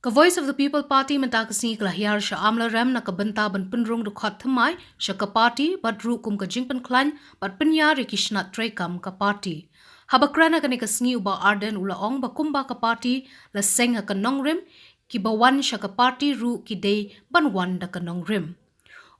Ka Voice of the People Party menta kasni kelahir sya amla rem na kabenta ban penrung dukhat thamai sya ka party bat ru kum ka jingpan klan bat penya rikishna trekam ka party. Habakrana kani kasni uba Ardent ula ong ba kumba ka party la seng ka nongrim ki bawan sya ka party ru ki day ban wan da ka nongrim.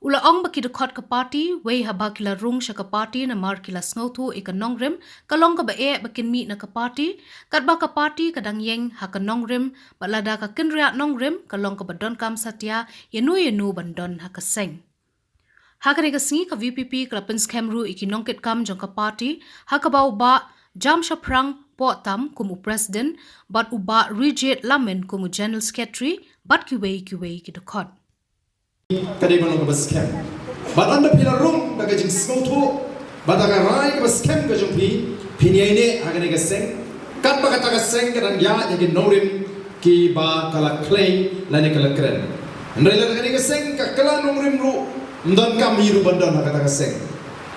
Ula ong ba ki dukhat ka party wei haba kila rung sya ka party na mar kila snautu ika nongrim kalong ka ba bakin mi na ka party kat ba ka party kadang yeng ha ka nongrim ba lada ka kynriah nongrim kalong ka ba donkam satya yenu bandon ha ka seng. Ha ka ka singi ka VPP klapin scam ru iki nongkit kam jong ka party ha ka ba uba jam shaprang po tam kumu president bat uba rigid lamen kumu general secretary bat ki wei ki dukhat. Kadai manong ka scam. But anda pila room daga jing snoto, but daga rai ka scam ka jong pinyai ne agane ka seng. Kat ba kata ka seng kadang ya jadi norim ki ba kala clay lani kala keren. Andai la daga ka seng ka kala norim ru ndon ka miru bandon kata ka seng.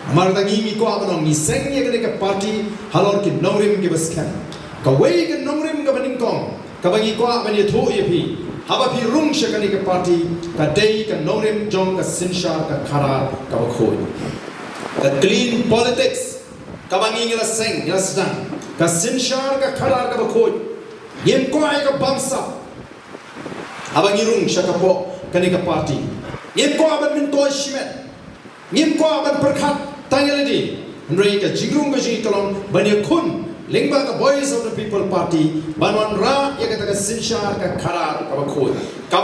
Amar tangi mi ko abanong ni seng ya ka party halor ki norim ki ba scam. Ka wei ka norim ka baning kong. Ka bangi ko abani thu ye pi. Haba pi rung shakani ka party ka day ka norim jong ka sinsha ka khara ka bakhoy ka clean politics ka bangi ngila seng ngila sedang ka sinsha ka khara ka bakhoy yem ko ay ka bamsa haba ngi rung shaka po kani ka party yem ko aban min toy shimet yem ko aban perkhat tangeledi nrei ka jingrung ka jingalong bani khun Lingba ka Voice of the People Party banwan ra ya ka sinsha ka khara ka bakhoy ka